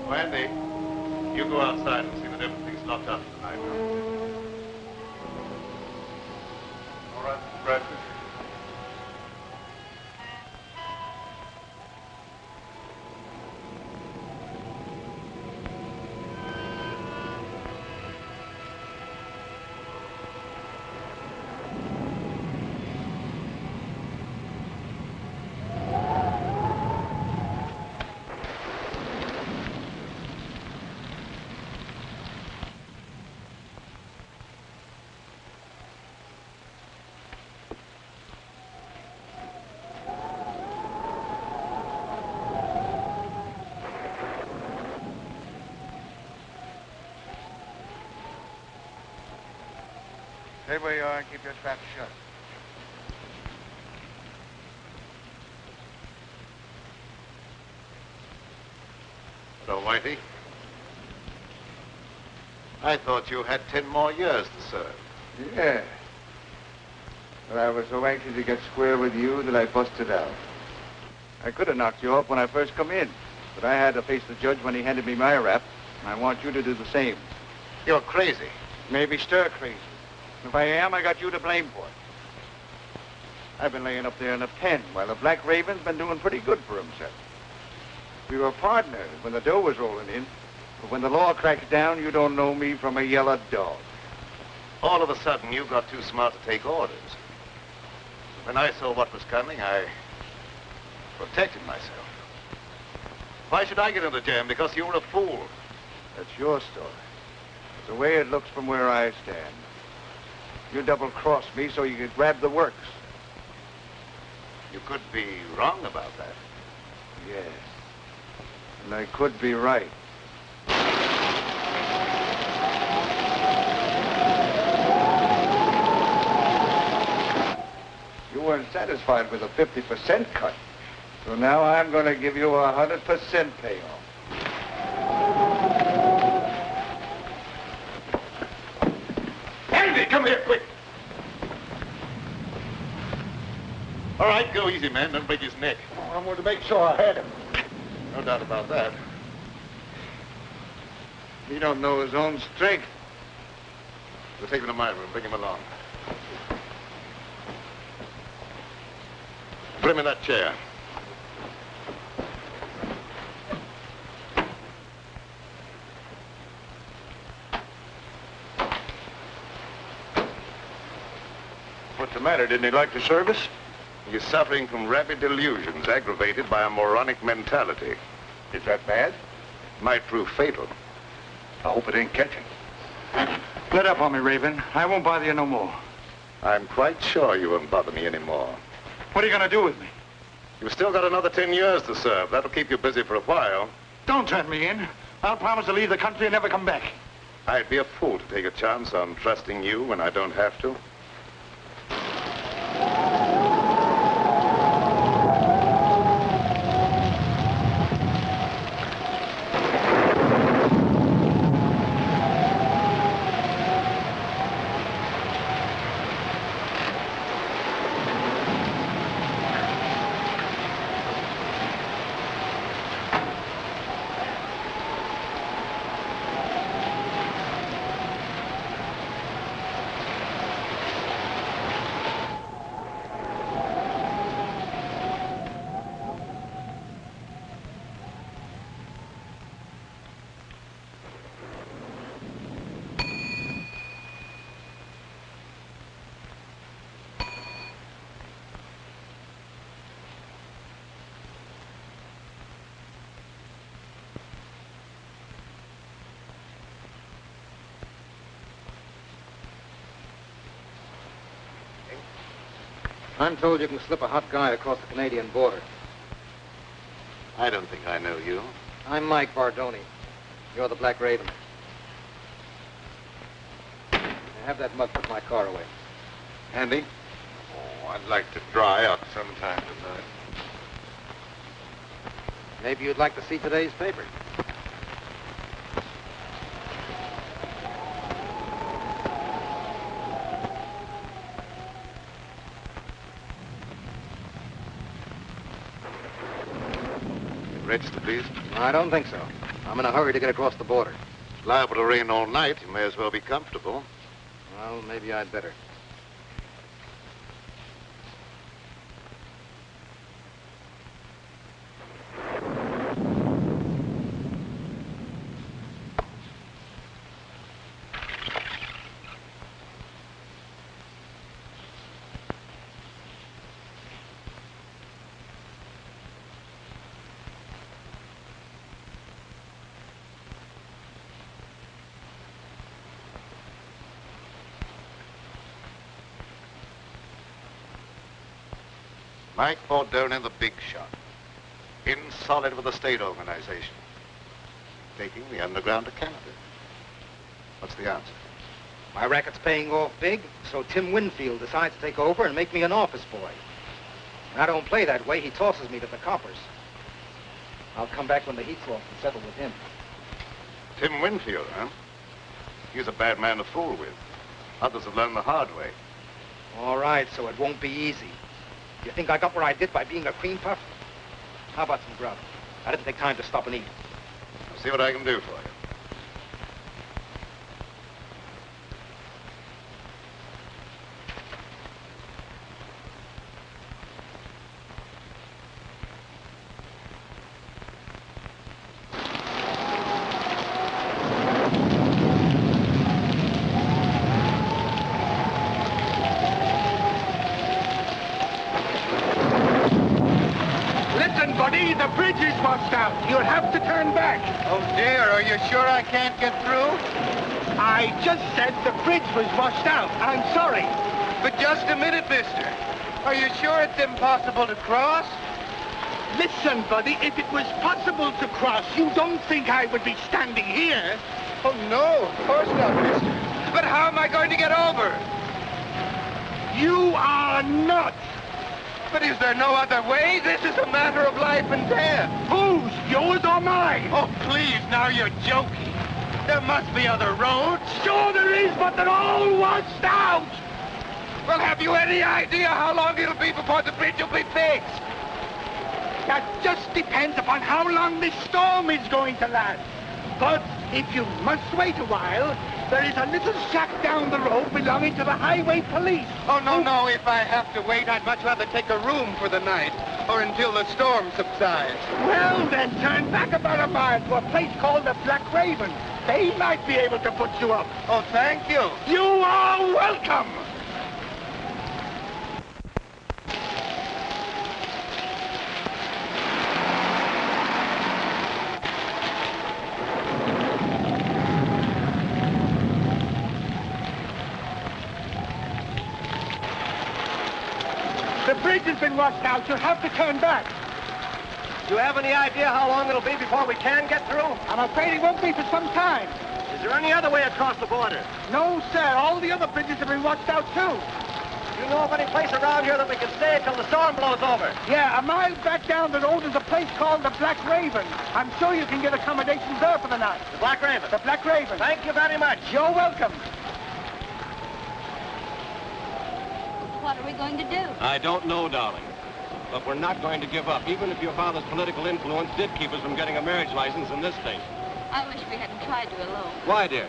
Wendy, you go outside and see that everything's locked up tonight. All right, Mr. Bradford. Stay where you are and keep your trap shut. Hello, Whitey. I thought you had 10 more years to serve. Yeah. But I was so anxious to get square with you that I busted out. I could have knocked you off when I first come in, but I had to face the judge when he handed me my rap, and I want you to do the same. You're crazy. Maybe stir crazy. If I am, I got you to blame for it. I've been laying up there in a pen while the Black Raven's been doing pretty good for himself. We were partners when the dough was rolling in, but when the law cracks down, you don't know me from a yellow dog. All of a sudden, you got too smart to take orders. When I saw what was coming, I protected myself. Why should I get into jam? Because you were a fool. That's your story. It's the way it looks from where I stand. You double-crossed me so you could grab the works. You could be wrong about that. Yes. And I could be right. You weren't satisfied with a 50% cut. So now I'm going to give you a 100% payoff. Andy, come here, quick. All right, go easy, man. Don't break his neck. I wanted to make sure I had him. No doubt about that. He don't know his own strength. We'll take him to my room. Bring him along. Put him in that chair. What's the matter? Didn't he like the service? He's suffering from rabid delusions aggravated by a moronic mentality. Is that bad? Might prove fatal. I hope it ain't catching. Let up on me, Raven. I won't bother you no more. I'm quite sure you won't bother me anymore. What are you going to do with me? You've still got another 10 years to serve. That'll keep you busy for a while. Don't turn me in. I'll promise to leave the country and never come back. I'd be a fool to take a chance on trusting you when I don't have to. I'm told you can slip a hot guy across the Canadian border. I don't think I know you. I'm Mike Bardoni. You're the Black Raven. Now have that mug put my car away. Andy? Oh, I'd like to dry out sometime tonight. Maybe you'd like to see today's paper. Register, please. I don't think so. I'm in a hurry to get across the border. It's liable to rain all night. You may as well be comfortable. Well, maybe I'd better. Mike Bordone, the big shot. In solid with the state organization. Taking the underground to Canada. What's the answer? My racket's paying off big, so Tim Winfield decides to take over and make me an office boy. And I don't play that way. He tosses me to the coppers. I'll come back when the heat's off and settle with him. Tim Winfield, huh? He's a bad man to fool with. Others have learned the hard way. All right, so it won't be easy. You think I got where I did by being a cream puff? How about some grub? I didn't take time to stop and eat. I'll see what I can do for you. The bridge is washed out. You'll have to turn back. Oh, dear. Are you sure I can't get through? I just said the bridge was washed out. I'm sorry. But just a minute, mister. Are you sure it's impossible to cross? Listen, buddy, if it was possible to cross, you don't think I would be standing here? Oh, no, of course not, mister. But how am I going to get over? You are not. But is there no other way? This is a matter of life and death. Whose? Yours or mine? Oh, please, now you're joking. There must be other roads. Sure there is, but they're all washed out. Well, have you any idea how long it'll be before the bridge will be fixed? That just depends upon how long this storm is going to last. But if you must wait a while, there is a little shack down the road belonging to the highway police. Oh, no. If I have to wait, I'd much rather take a room for the night, or until the storm subsides. Well, then turn back about a mile to a place called the Black Raven. They might be able to put you up. Oh, thank you. You are welcome. The bridge has been washed out. You'll have to turn back. Do you have any idea how long it'll be before we can get through? I'm afraid it won't be for some time. Is there any other way across the border? No, sir. All the other bridges have been washed out, too. Do you know of any place around here that we can stay until the storm blows over? Yeah, a mile back down the road is a place called the Black Raven. I'm sure you can get accommodations there for the night. The Black Raven? The Black Raven. Thank you very much. You're welcome. What are we going to do? I don't know, darling. But we're not going to give up, even if your father's political influence did keep us from getting a marriage license in this state. I wish we hadn't tried to elope. Why, dear?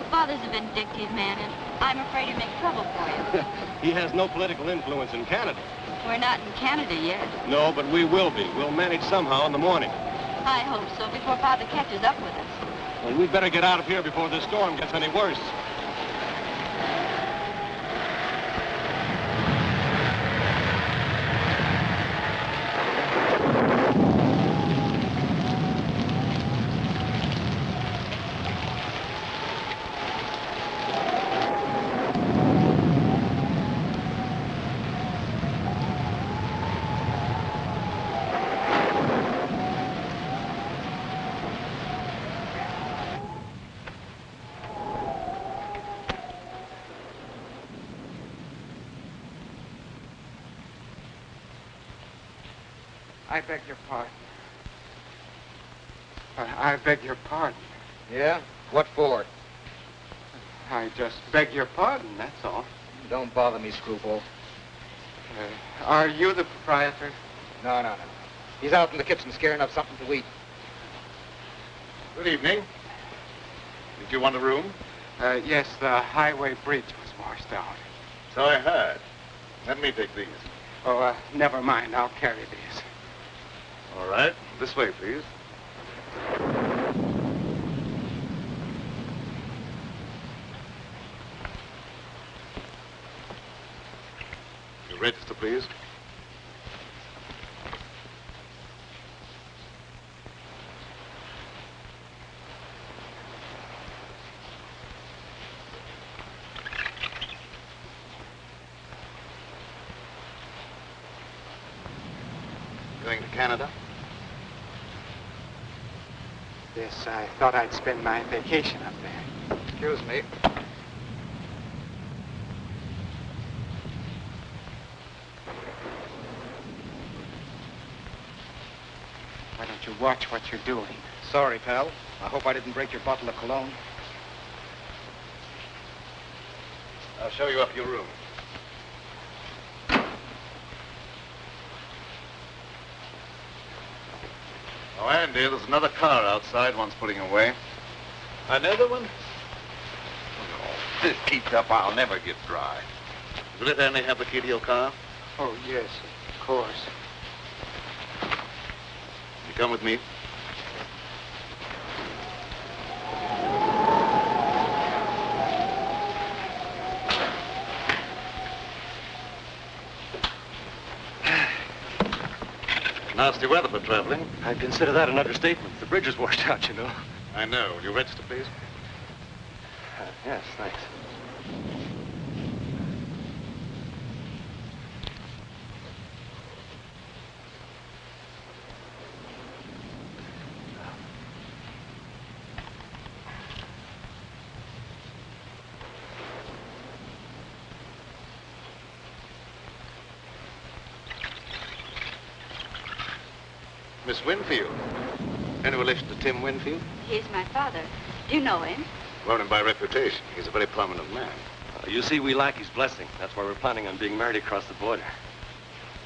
Father's a vindictive man, and I'm afraid he'll make trouble for you. He has no political influence in Canada. We're not in Canada yet. No, but we will be. We'll manage somehow in the morning. I hope so, before Father catches up with us. Well, we'd better get out of here before this storm gets any worse. I beg your pardon. I beg your pardon. Yeah? What for? I just beg your pardon, that's all. Don't bother me, screwball. Are you the proprietor? No. He's out in the kitchen scaring up something to eat. Good evening. Did you want a room? Yes, the highway bridge was washed out. So I heard. Let me take these. Oh, never mind. I'll carry these. All right. This way, please. Your register, please. Going to Canada? Yes, I thought I'd spend my vacation up there. Excuse me. Why don't you watch what you're doing? Sorry, pal. I hope I didn't break your bottle of cologne. I'll show you up your room. Oh, Andy, there's another car outside. One's pulling away. Another one? Oh, this keeps up, I'll never get dry. Will it Andy have the key to your car? Oh, yes, of course. You come with me. Nasty weather for traveling. I'd consider that an understatement. The bridge is washed out, you know. I know. Will you register, please? Yes, thanks. Miss Winfield. Any relation to Tim Winfield? He's my father. Do you know him? Well, him by reputation. He's a very prominent man. You see, we lack his blessing. That's why we're planning on being married across the border.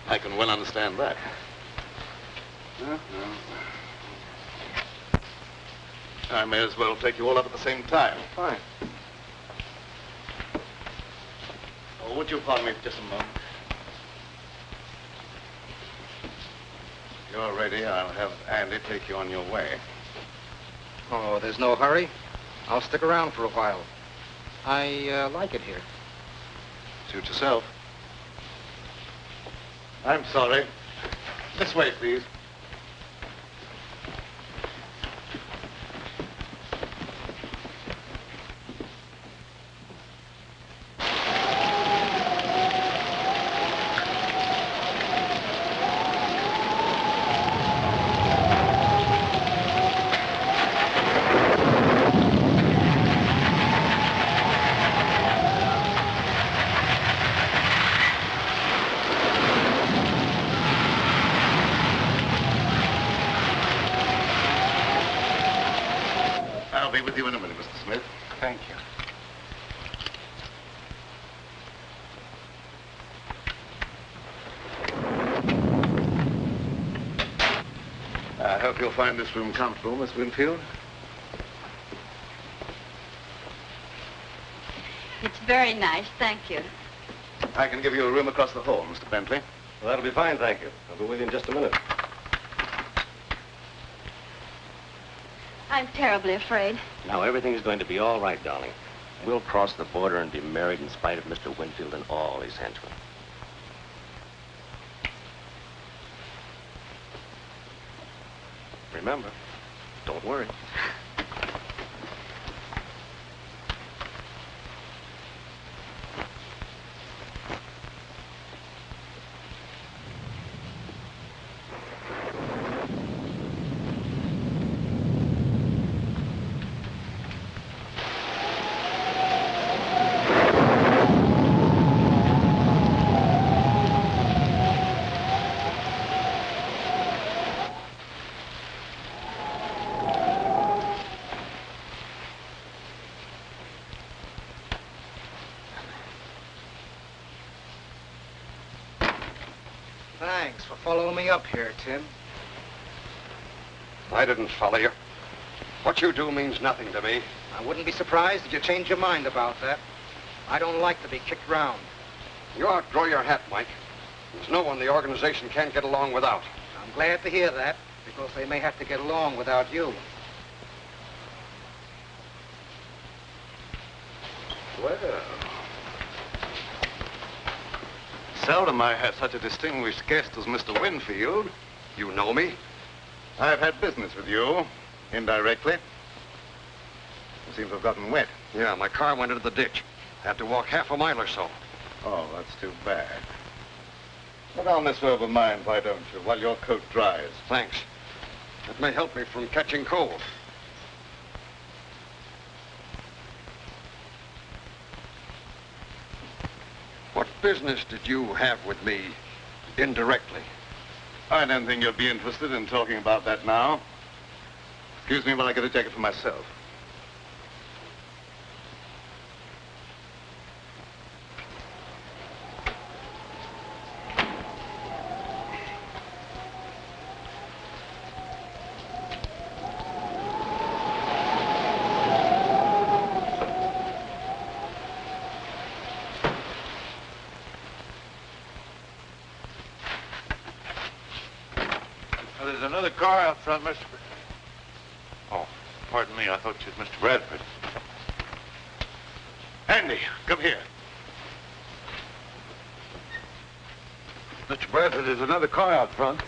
I can well understand that. I may as well take you all up at the same time. Fine. Oh, would you pardon me for just a moment? You're ready. I'll have Andy take you on your way. Oh, there's no hurry. I'll stick around for a while. I like it here. Suit yourself. I'm sorry. This way, please. I'll be with you in a minute, Mr. Smith. Thank you. I hope you'll find this room comfortable, Miss Winfield. It's very nice, thank you. I can give you a room across the hall, Mr. Bentley. Well, that'll be fine, thank you. I'll be with you in just a minute. I'm terribly afraid. Now, everything's going to be all right, darling. We'll cross the border and be married in spite of Mr. Winfield and all his henchmen. Remember, don't worry. Thanks for following me up here, Tim. I didn't follow you. What you do means nothing to me. I wouldn't be surprised if you change your mind about that. I don't like to be kicked around. You outgrow your hat, Mike. There's no one the organization can't get along without. I'm glad to hear that, because they may have to get along without you. Well, seldom I have such a distinguished guest as Mr. Winfield. You know me? I've had business with you, indirectly. You seem to have gotten wet. Yeah, my car went into the ditch. Had to walk half a mile or so. Oh, that's too bad. Put on this robe of mine, why don't you, while your coat dries? Thanks. It may help me from catching cold. What business did you have with me indirectly? I don't think you'll be interested in talking about that now. Excuse me while I get a jacket for myself. There's another car out front, Mr. Oh, pardon me. I thought you was Mr. Bradford. Andy, come here. Mr. Bradford, there's another car out front.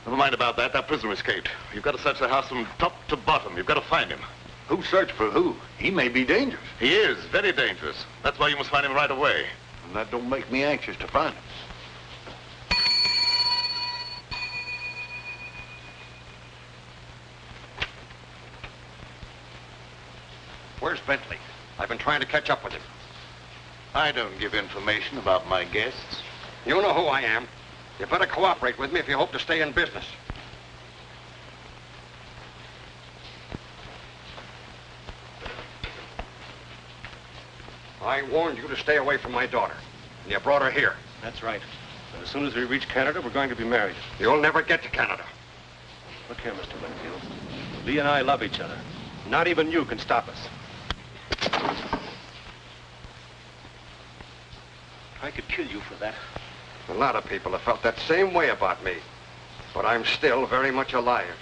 Never mind about that. That prisoner escaped. You've got to search the house from top to bottom. You've got to find him. Who searched for who? He may be dangerous. He is very dangerous. That's why you must find him right away. And that don't make me anxious to find him. Where's Bentley? I've been trying to catch up with him. I don't give information about my guests. You know who I am. You better cooperate with me if you hope to stay in business. I warned you to stay away from my daughter, and you brought her here. That's right. And as soon as we reach Canada, we're going to be married. You'll never get to Canada. Look here, Mr. Winfield. Lee and I love each other. Not even you can stop us. I could kill you for that. A lot of people have felt that same way about me. But I'm still very much alive.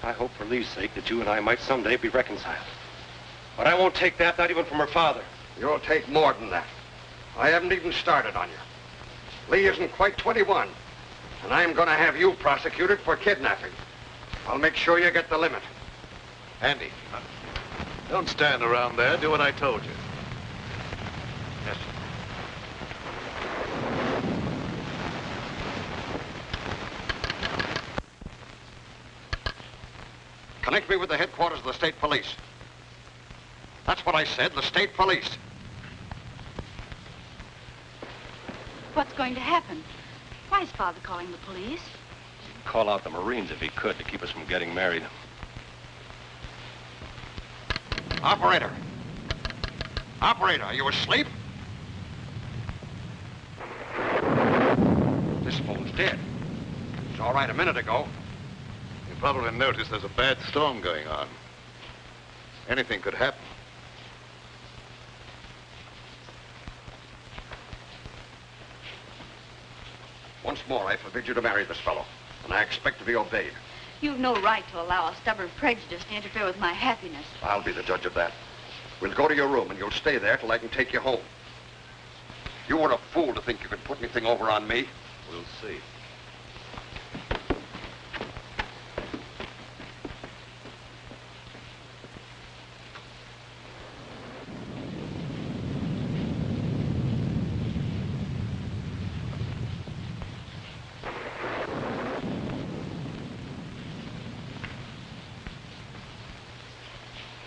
I hope for Lee's sake that you and I might someday be reconciled. But I won't take that, not even from her father. You'll take more than that. I haven't even started on you. Lee isn't quite 21. And I'm going to have you prosecuted for kidnapping. I'll make sure you get the limit. Andy, don't stand around there. Do what I told you. Yes, sir. Connect me with the headquarters of the state police. That's what I said, the state police. What's going to happen? Why is Father calling the police? He'd call out the Marines if he could to keep us from getting married. Operator. Operator, are you asleep? This phone's dead. It was all right a minute ago. You probably noticed there's a bad storm going on. Anything could happen. Once more, I forbid you to marry this fellow, and I expect to be obeyed. You've no right to allow a stubborn prejudice to interfere with my happiness. I'll be the judge of that. We'll go to your room, and you'll stay there till I can take you home. You were a fool to think you could put anything over on me. We'll see.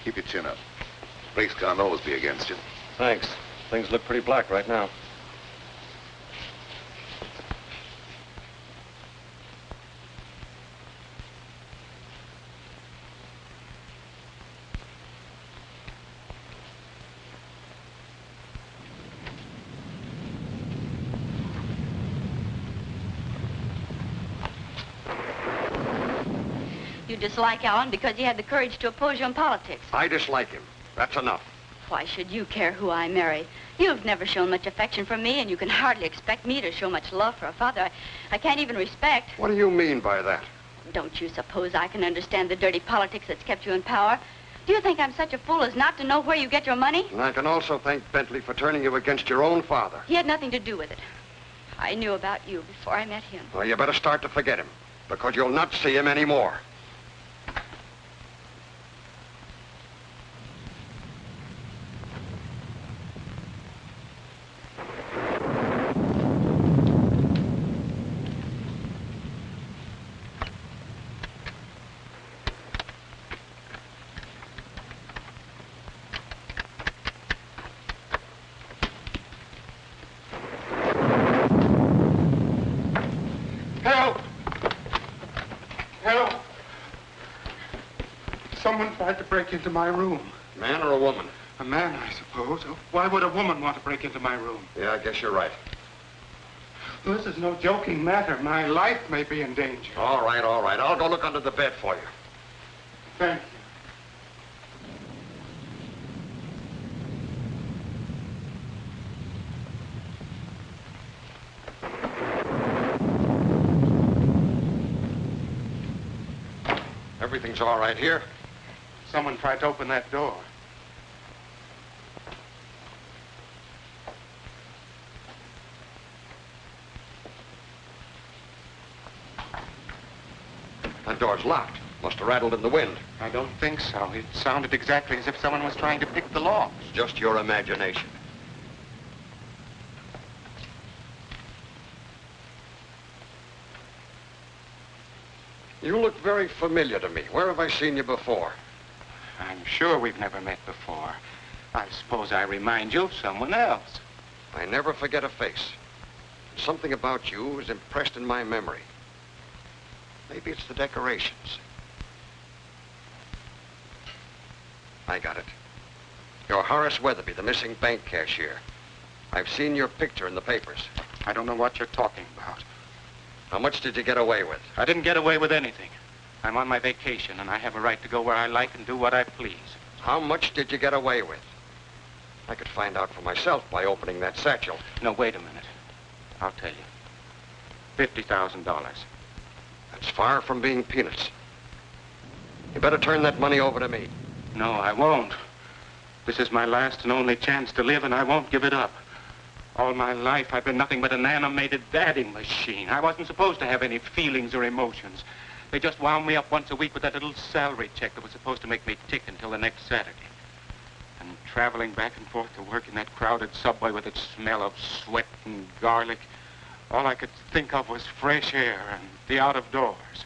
Keep your chin up. Race can't always be against you. Thanks. Things look pretty black right now. You you dislike Alan because he had the courage to oppose you in politics. I dislike him. That's enough. Why should you care who I marry? You've never shown much affection for me, and you can hardly expect me to show much love for a father I can't even respect. What do you mean by that? Don't you suppose I can understand the dirty politics that's kept you in power? Do you think I'm such a fool as not to know where you get your money? And I can also thank Bentley for turning you against your own father. He had nothing to do with it. I knew about you before I met him. Well, you better start to forget him, because you'll not see him anymore. Help! Help! Someone tried to break into my room. Man or a woman? A man, I suppose. Why would a woman want to break into my room? Yeah, I guess you're right. This is no joking matter. My life may be in danger. All right, all right. I'll go look under the bed for you. Thank you. Everything's all right here. Someone tried to open that door. That door's locked. Must have rattled in the wind. I don't think so. It sounded exactly as if someone was trying to pick the locks. It's just your imagination. You look very familiar to me. Where have I seen you before? I'm sure we've never met before. I suppose I remind you of someone else. I never forget a face. Something about you is impressed in my memory. Maybe it's the decorations. I got it. You're Horace Weatherby, the missing bank cashier. I've seen your picture in the papers. I don't know what you're talking about. How much did you get away with? I didn't get away with anything. I'm on my vacation, and I have a right to go where I like and do what I please. How much did you get away with? I could find out for myself by opening that satchel. No, wait a minute. I'll tell you. $50,000. That's far from being peanuts. You better turn that money over to me. No, I won't. This is my last and only chance to live, and I won't give it up. All my life, I've been nothing but an animated dadding machine. I wasn't supposed to have any feelings or emotions. They just wound me up once a week with that little salary check that was supposed to make me tick until the next Saturday. And traveling back and forth to work in that crowded subway with its smell of sweat and garlic, all I could think of was fresh air and the out of doors.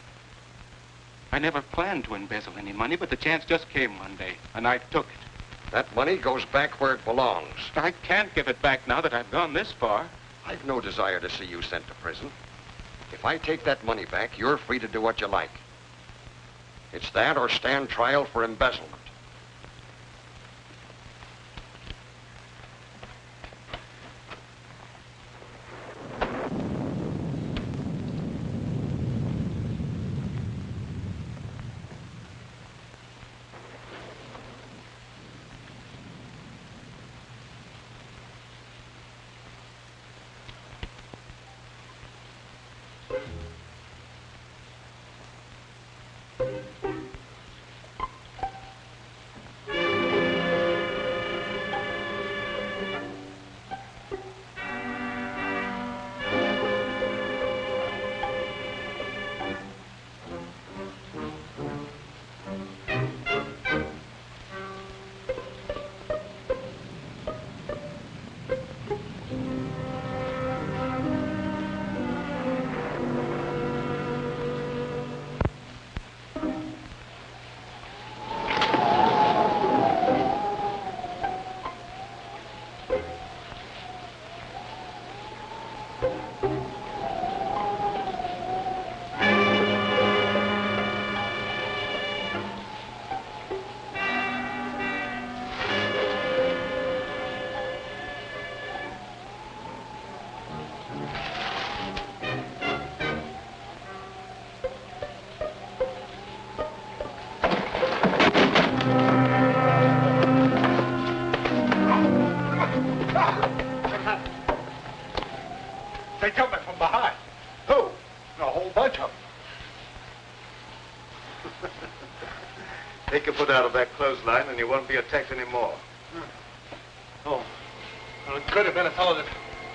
I never planned to embezzle any money, but the chance just came one day, and I took it. That money goes back where it belongs. I can't give it back now that I've gone this far. I've no desire to see you sent to prison. If I take that money back, you're free to do what you like. It's that or stand trial for embezzlement. out of that clothesline and you won't be attacked anymore. Oh. Well, it could have been a fellow that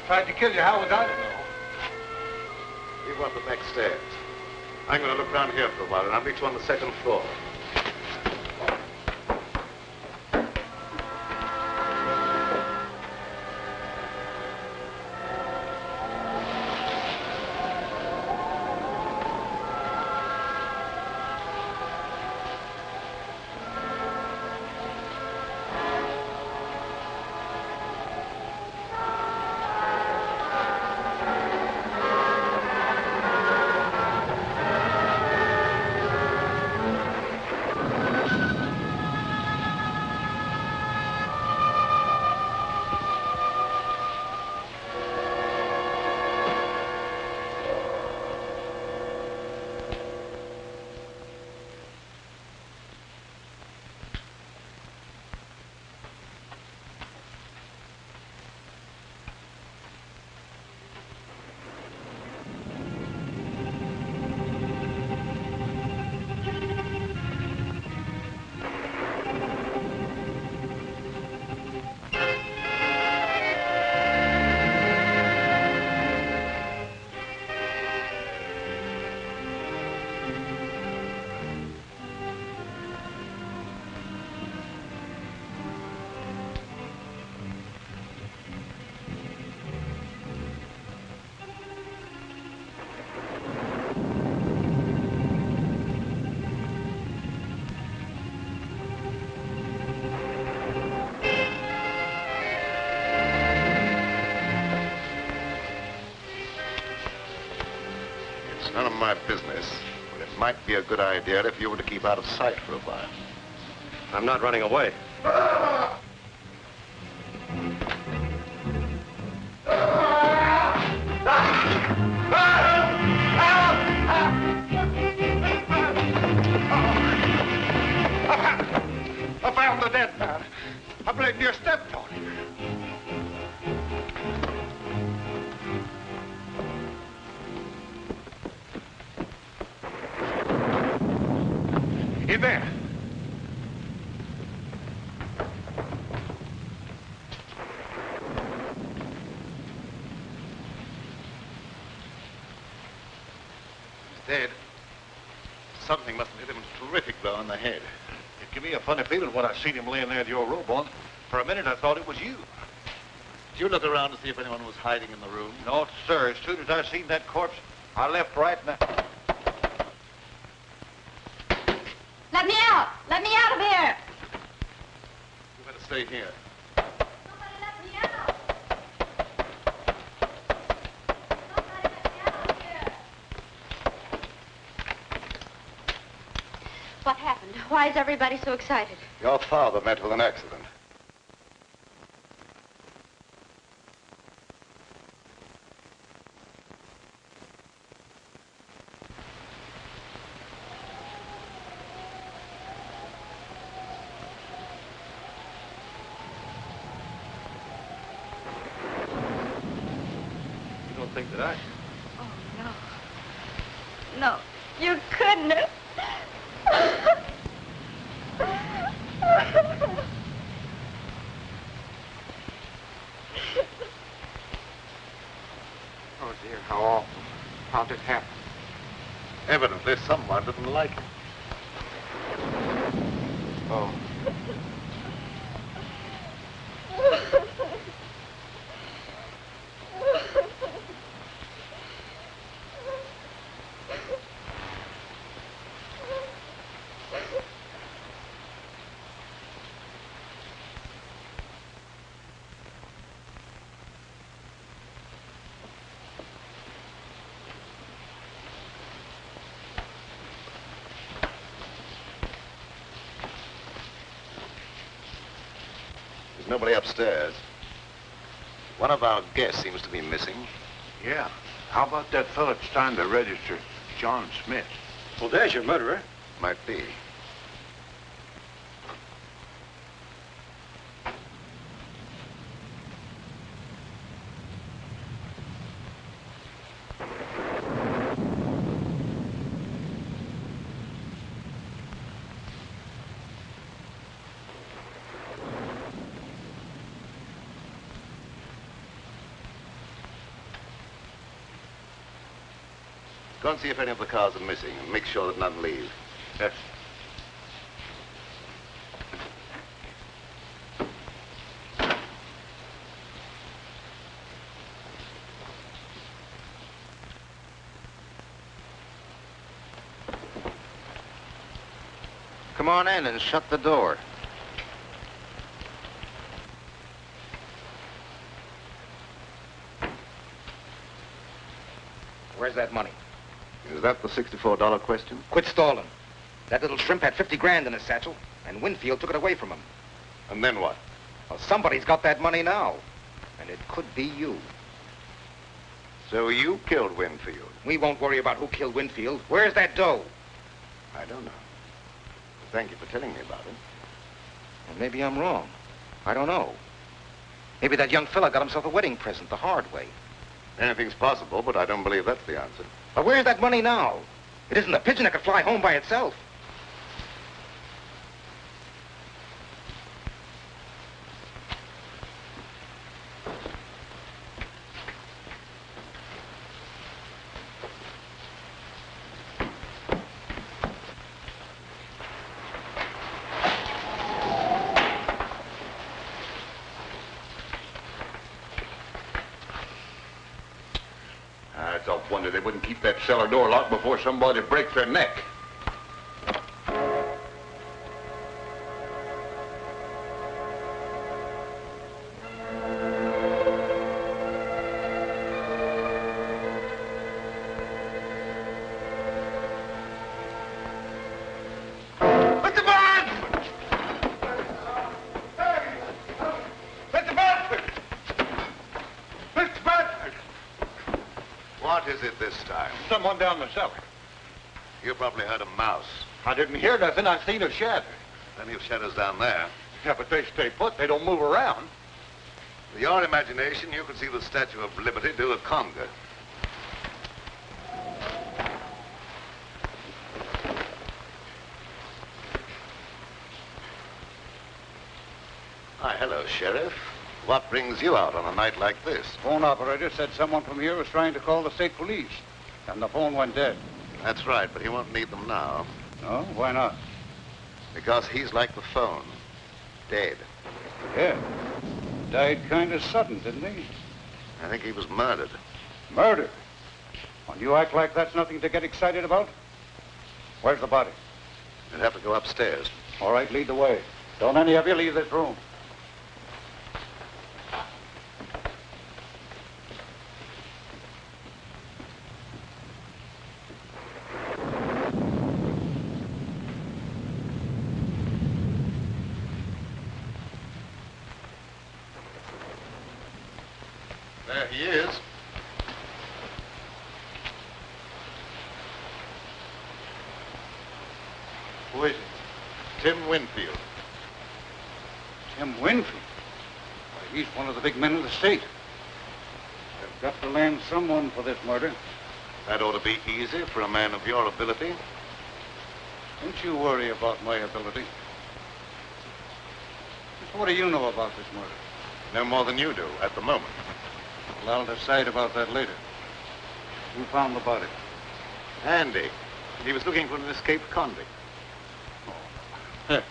tried to kill you. How was I to know? We want the back stairs. I'm going to look around here for a while, and I'll meet you on the second floor. None of my business, but it might be a good idea if you were to keep out of sight for a while. I'm not running away. I found the dead man. I believe you stepped on him. In there. He's dead. Something must have hit him a terrific blow on the head. It gave me a funny feeling when I seen him laying there with your robe on. For a minute, I thought it was you. Did you look around to see if anyone was hiding in the room? No, sir. As soon as I seen that corpse, I left right now. Let me out! Let me out of here! You better stay here. Somebody let me out! Somebody let me out of here! What happened? Why is everybody so excited? Your father met with an accident. You don't think that I... Oh, no. No, you couldn't have. Oh, dear, how awful. How'd it happen? Evidently, someone didn't like him. Oh. There's nobody upstairs. One of our guests seems to be missing. Yeah. How about that fellow that's trying to register, John Smith? Well, there's your murderer. Might be. Go and see if any of the cars are missing and make sure that none leave. Yes. Come on in and shut the door. Where's that money? Is that the $64 question? Quit stalling. That little shrimp had 50 grand in his satchel, and Winfield took it away from him. And then what? Well, somebody's got that money now, and it could be you. So you killed Winfield? We won't worry about who killed Winfield. Where's that dough? I don't know. Thank you for telling me about it. Well, maybe I'm wrong. I don't know. Maybe that young fella got himself a wedding present the hard way. Anything's possible, but I don't believe that's the answer. But where's that money now? It isn't a pigeon that could fly home by itself. It's a wonder they wouldn't keep that cellar door locked before somebody breaks their neck. What is it this time? Someone down the cellar. You probably heard a mouse. I didn't hear nothing. I seen a shadow. Plenty of shadows down there. Yeah, but they stay put. They don't move around. With your imagination, you could see the Statue of Liberty do a conga. Hi, hello, Sheriff. What brings you out on a night like this? Phone operator said someone from here was trying to call the state police, and the phone went dead. That's right, but he won't need them now. No? Why not? Because he's like the phone. Dead. Yeah. Died kind of sudden, didn't he? I think he was murdered. Murder? Well, you act like that's nothing to get excited about? Where's the body? You'd have to go upstairs. All right, lead the way. Don't any of you leave this room. There he is. Who is it? Tim Winfield. Tim Winfield? Why, he's one of the big men of the state. They've got to land someone for this murder. That ought to be easy for a man of your ability. Don't you worry about my ability. Just what do you know about this murder? No more than you do at the moment. Well, I'll decide about that later. Who found the body? Andy. He was looking for an escaped convict. Oh.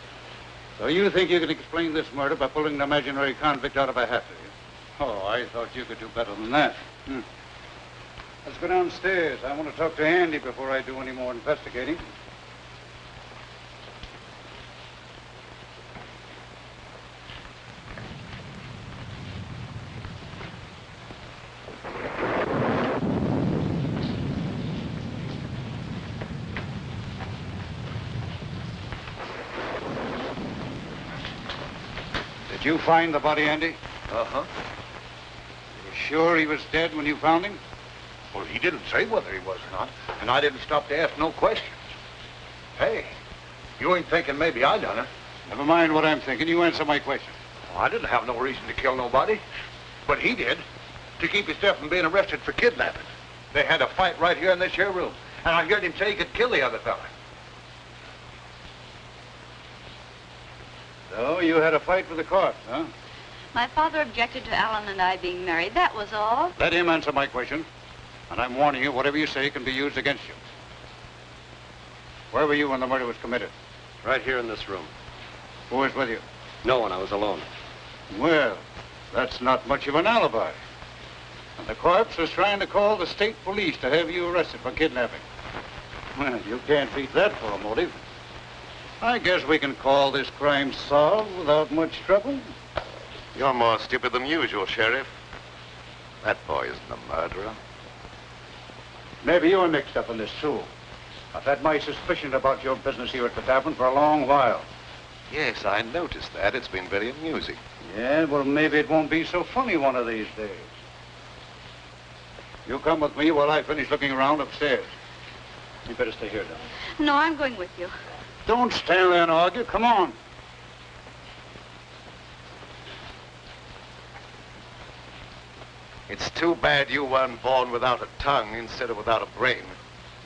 So you think you can explain this murder by pulling an imaginary convict out of a hat, do you? Oh, I thought you could do better than that. Let's go downstairs. I want to talk to Andy before I do any more investigating. Did you find the body, Andy? Uh-huh. You sure he was dead when you found him? Well, he didn't say whether he was or not, and I didn't stop to ask no questions. Hey, you ain't thinking maybe I done it. Never mind what I'm thinking. You answer my question. Well, I didn't have no reason to kill nobody, but he did, to keep himself from being arrested for kidnapping. They had a fight right here in this here room, and I heard him say he could kill the other fella. So you had a fight with the court, huh? My father objected to Alan and I being married. That was all. Let him answer my question. And I'm warning you, whatever you say can be used against you. Where were you when the murder was committed? Right here in this room. Who was with you? No one. I was alone. Well, that's not much of an alibi. And the corpse was trying to call the state police to have you arrested for kidnapping. Well, you can't beat that for a motive. I guess we can call this crime solved without much trouble. You're more stupid than usual, Sheriff. That boy isn't a murderer. Maybe you're mixed up in this, too. I've had my suspicion about your business here at the tavern for a long while. Yes, I noticed that. It's been very amusing. Yeah, well, maybe it won't be so funny one of these days. You come with me while I finish looking around upstairs. You better stay here, darling. No, I'm going with you. Don't stand there and argue. Come on. It's too bad you weren't born without a tongue instead of without a brain.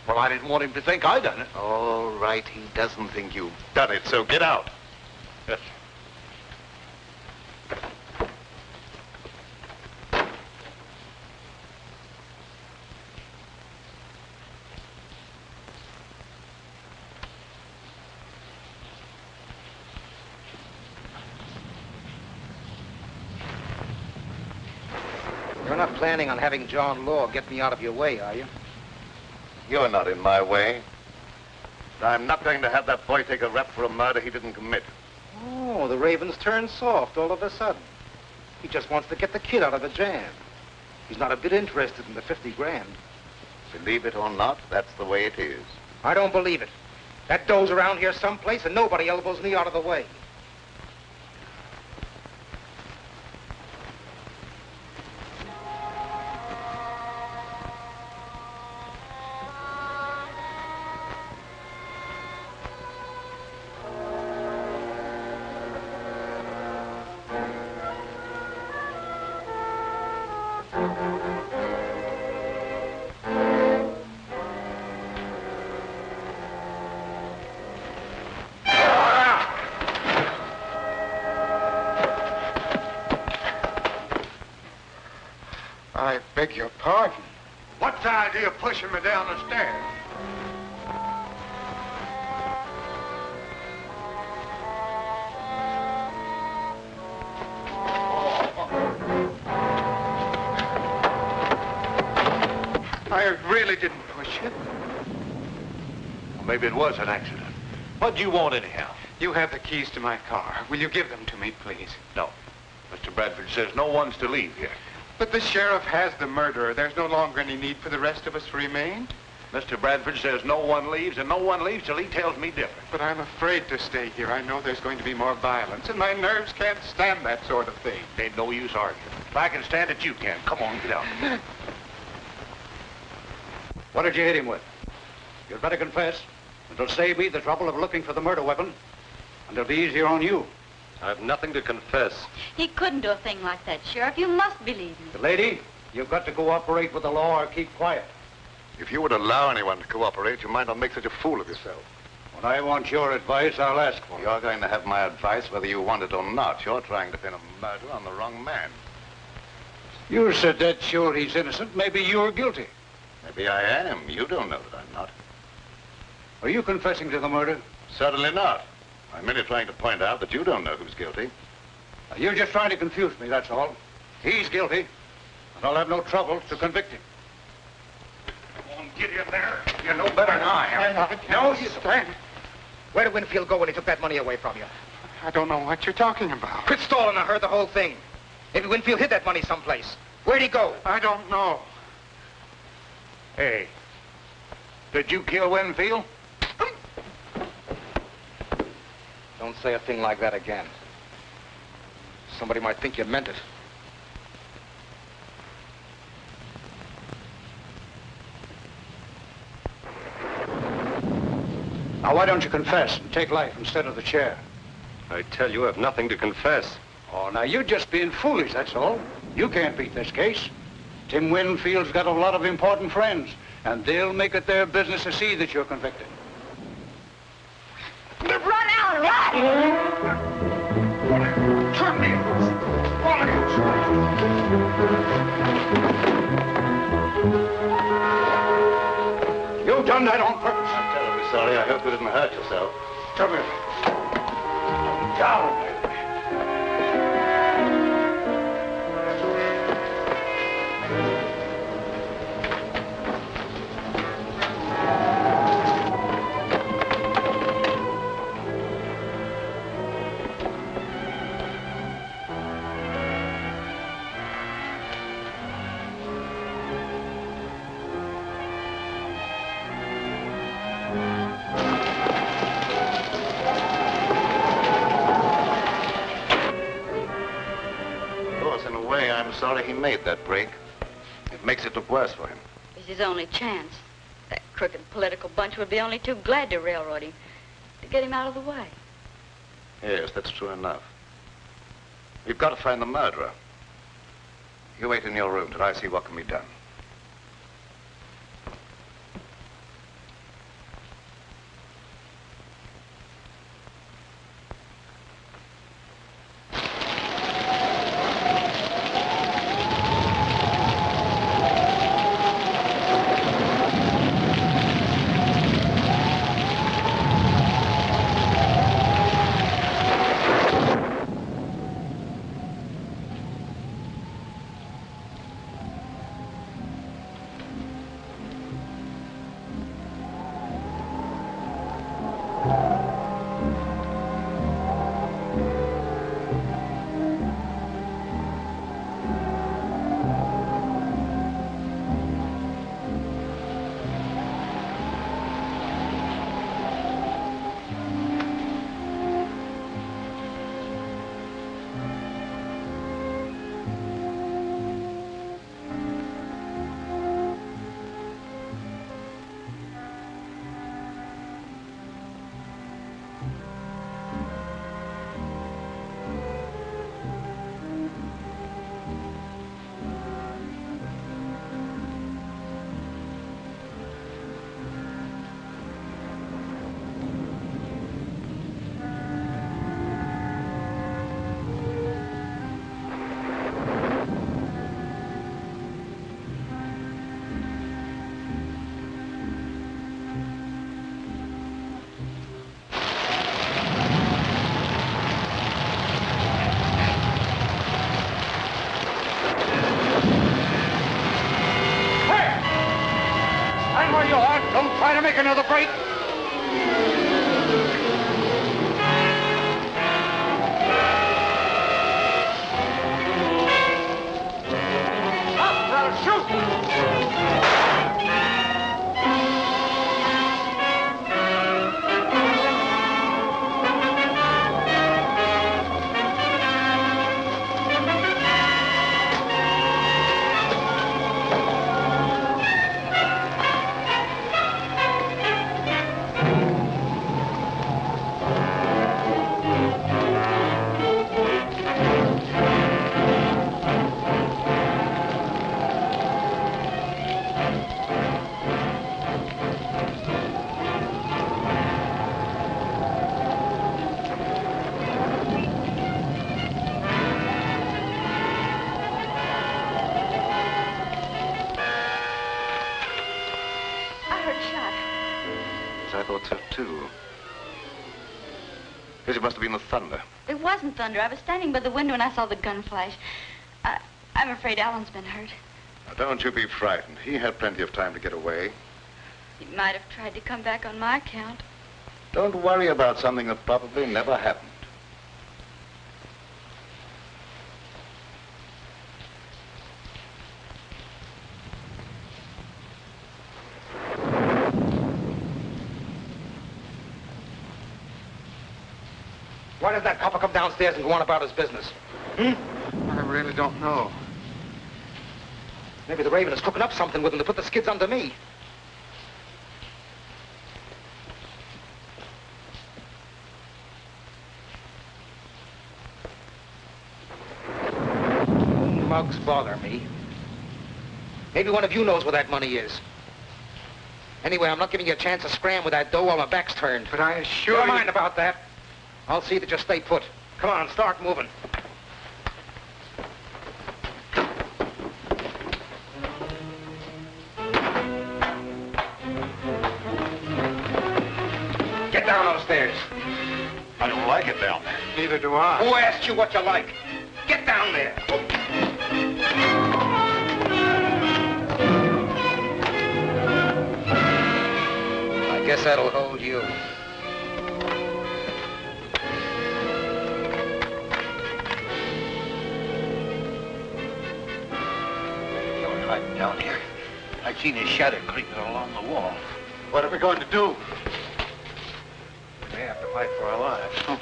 Well, I didn't want him to think I done it. All right, he doesn't think you've done it, so get out. Yes. You're not planning on having John Law get me out of your way, are you? You're not in my way. I'm not going to have that boy take a rap for a murder he didn't commit. Oh, the Raven's turned soft all of a sudden. He just wants to get the kid out of the jam. He's not a bit interested in the 50 grand. Believe it or not, that's the way it is. I don't believe it. That dough's around here someplace and nobody elbows me out of the way. I beg your pardon. What's the idea of pushing me down the stairs? I really didn't push you. Well, maybe it was an accident. What do you want anyhow? You have the keys to my car. Will you give them to me, please? No. Mr. Bradford says no one's to leave here. But the sheriff has the murderer. There's no longer any need for the rest of us to remain. Mr. Bradford says no one leaves, and no one leaves till he tells me different. But I'm afraid to stay here. I know there's going to be more violence, and my nerves can't stand that sort of thing. Ain't no use arguing. If I can stand it, you can. Come on, get out. What did you hit him with? You'd better confess. It'll save me the trouble of looking for the murder weapon, and it'll be easier on you. I've nothing to confess. He couldn't do a thing like that, Sheriff. You must believe me. The lady, you've got to cooperate with the law or keep quiet. If you would allow anyone to cooperate, you might not make such a fool of yourself. When I want your advice, I'll ask for it. You're going to have my advice whether you want it or not. You're trying to pin a murder on the wrong man. You're so dead sure he's innocent, maybe you're guilty. Maybe I am. You don't know that I'm not. Are you confessing to the murder? Certainly not. I'm merely trying to point out that you don't know who's guilty. You're just trying to confuse me, that's all. He's guilty, and I'll have no trouble to convict him. Come on, get in there. You know better than I am. No, you stand. Where did Winfield go when he took that money away from you? I don't know what you're talking about. Quit stalling. I heard the whole thing. Maybe Winfield hid that money someplace. Where'd he go? I don't know. Hey, did you kill Winfield? Don't say a thing like that again. Somebody might think you meant it. Now, why don't you confess and take life instead of the chair? I tell you, I've nothing to confess. Oh, now, you're just being foolish, that's all. You can't beat this case. Tim Winfield's got a lot of important friends, and they'll make it their business to see that you're convicted. Run out! Run! Turn me! All of you! that on purpose. I'm terribly sorry. I hope you didn't hurt yourself. Come here. Down, baby. I'm sorry he made that break. It makes it look worse for him. It's his only chance. That crooked political bunch would be only too glad to railroad him, to get him out of the way. Yes, that's true enough. We've got to find the murderer. You wait in your room till I see what can be done. Don't try to make another break. Stop, brother, shoot! I thought so, too. Guess it must have been the thunder. It wasn't thunder. I was standing by the window and I saw the gun flash. I'm afraid Alan's been hurt. Now, don't you be frightened. He had plenty of time to get away. He might have tried to come back on my account. Don't worry about something that probably never happened. Why did that copper come downstairs and go on about his business? Hmm? I really don't know. Maybe the Raven is cooking up something with him to put the skids under me. Mugs bother me. Maybe one of you knows where that money is. Anyway, I'm not giving you a chance to scram with that dough while my back's turned. But I assure Never you... mind about that. I'll see that you stay put. Come on, start moving. downstairs. I don't like it down there. Neither do I. Who asked you what you like? Get down there. I guess that'll hold you. You're hiding down here. I've seen his shadow creeping along the wall. What are we going to do? We may have to fight for our lives.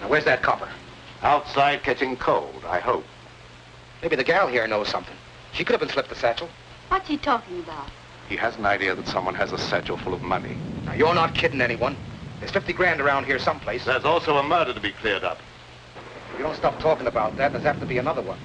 Where's that copper? Outside catching cold, I hope. Maybe the gal here knows something. She could have been slipped the satchel. What's he talking about? He has an idea that someone has a satchel full of money. Now, you're not kidding anyone. There's 50 grand around here someplace. There's also a murder to be cleared up. If you don't stop talking about that, there's apt to be another one.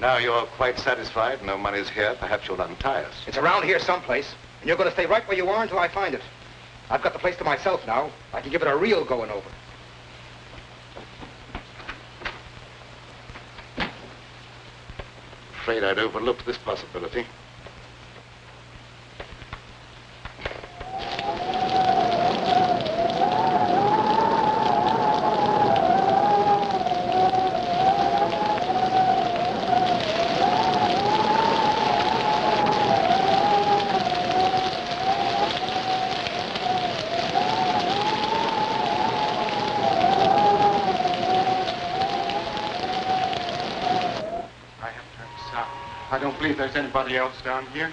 Now you're quite satisfied, no money's here, perhaps you'll untie us. It's around here someplace, and you're going to stay right where you are until I find it. I've got the place to myself now. I can give it a real going over. Afraid I'd overlooked this possibility. I don't believe there's anybody else down here.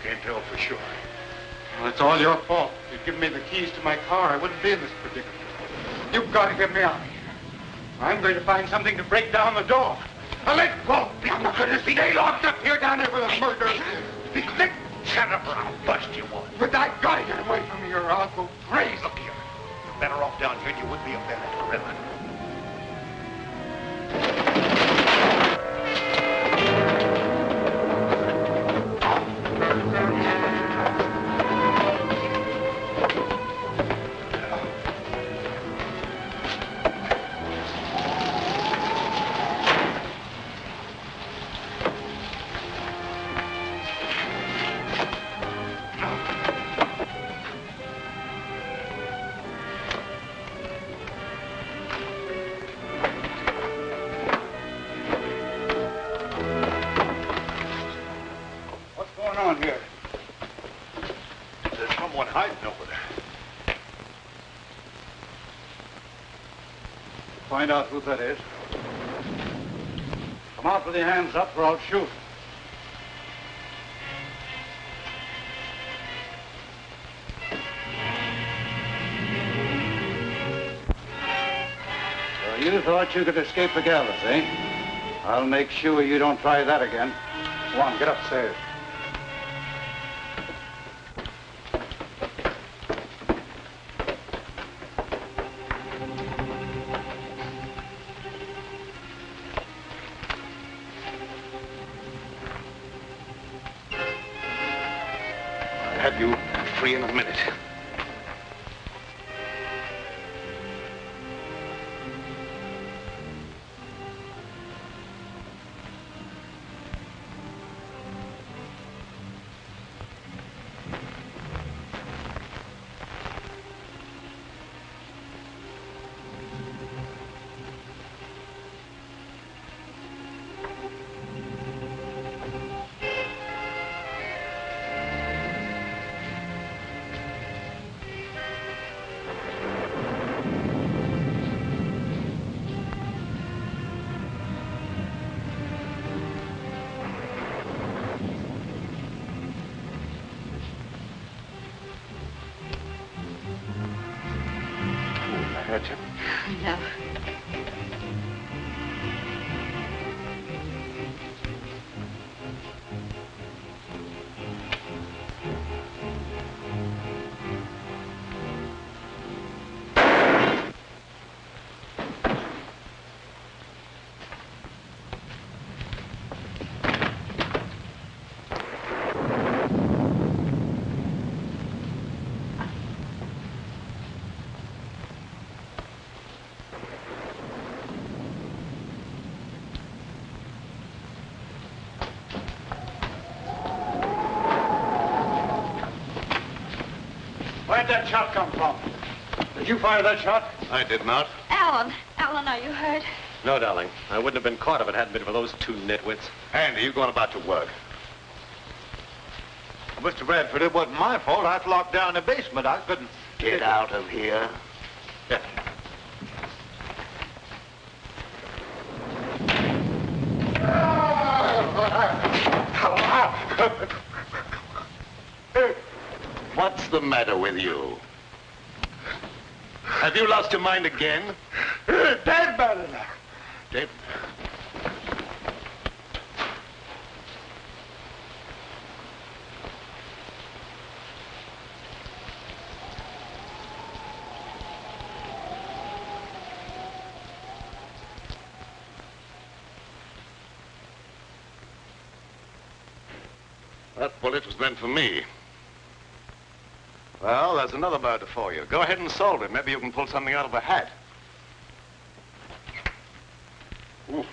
Can't tell for sure. Well, it's all your fault. If you'd given me the keys to my car, I wouldn't be in this predicament. You've got to get me out of here. I'm going to find something to break down the door. Now let go! I'm not going to stay locked up here down here with a murder. Shut up or I'll bust you one. But I got to get away from here or I'll go crazy. Look here. You're better off down here than you would be up there at the river. find out who that is. Come out with your hands up or I'll shoot. So you thought you could escape the gallows, eh? I'll make sure you don't try that again. Come on, get upstairs. I'll have you free in a minute. Hurt you. No. Where'd that shot come from? Did you fire that shot? I did not. Alan, are you hurt? No, darling. I wouldn't have been caught if it hadn't been for those two nitwits. Andy, you going about your work. Mr. Bradford, it wasn't my fault. I was locked down in the basement. I couldn't... Get out of here. Yeah. What's the matter with you? Have you lost your mind again? Dead bad enough. Dead. That bullet was meant for me. Well, there's another murder for you. Go ahead and solve it. Maybe you can pull something out of a hat. Ooh.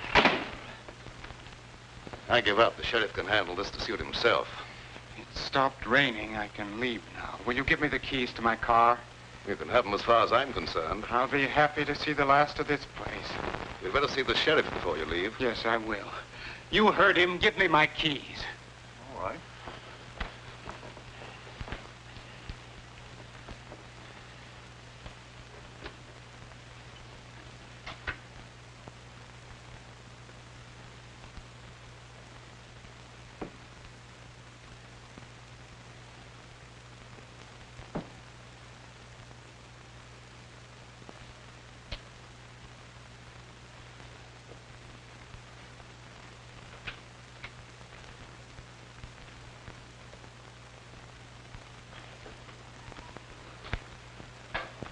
I give up. The sheriff can handle this to suit himself. It stopped raining. I can leave now. Will you give me the keys to my car? You can have them as far as I'm concerned. I'll be happy to see the last of this place. You'd better see the sheriff before you leave. Yes, I will. You heard him. Give me my keys. All right.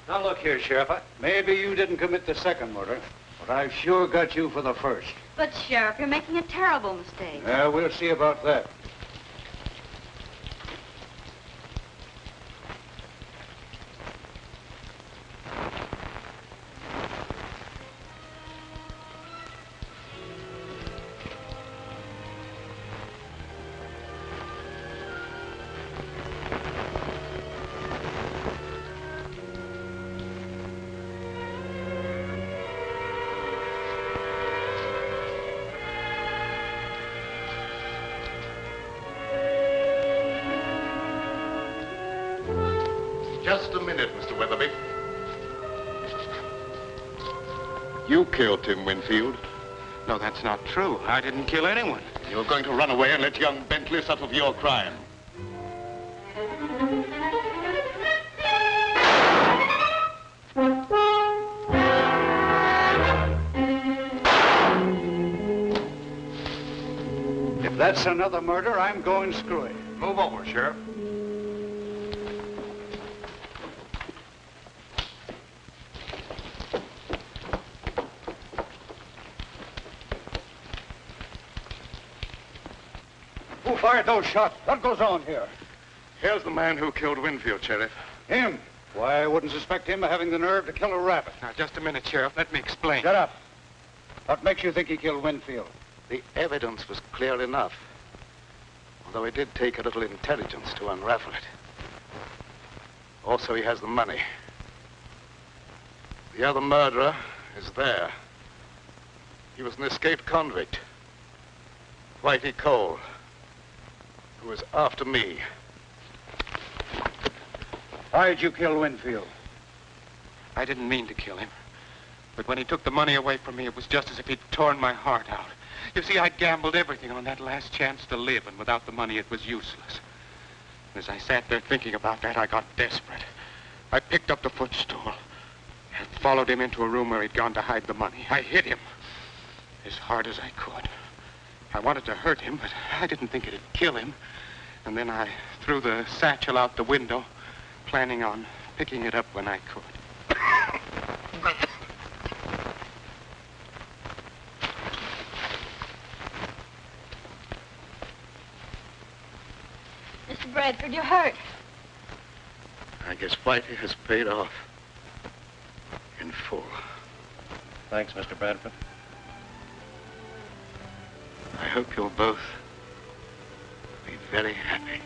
Now, look here, Sheriff. Maybe you didn't commit the second murder, but I've sure got you for the first. But, Sheriff, you're making a terrible mistake. Yeah, we'll see about that. You killed Tim Winfield. No, that's not true. I didn't kill anyone. You're going to run away and let young Bentley suffer for your crime. If that's another murder, I'm going screwy. Move over, Sheriff. Who fired those shots? What goes on here? Here's the man who killed Winfield, Sheriff. Him? Why, I wouldn't suspect him of having the nerve to kill a rabbit. Now, just a minute, Sheriff. Let me explain. Shut up. What makes you think he killed Winfield? The evidence was clear enough. Although it did take a little intelligence to unravel it. Also, he has the money. The other murderer is there. He was an escaped convict. Whitey Cole, who was after me. Why did you kill Winfield? I didn't mean to kill him. But when he took the money away from me, it was just as if he'd torn my heart out. You see, I gambled everything on that last chance to live, and without the money, it was useless. And as I sat there thinking about that, I got desperate. I picked up the footstool and followed him into a room where he'd gone to hide the money. I hit him as hard as I could. I wanted to hurt him, but I didn't think it'd kill him. And then I threw the satchel out the window, planning on picking it up when I could. Mr. Bradford, you're hurt. I guess Whitey has paid off in full. Thanks, Mr. Bradford. I hope you'll both be very happy.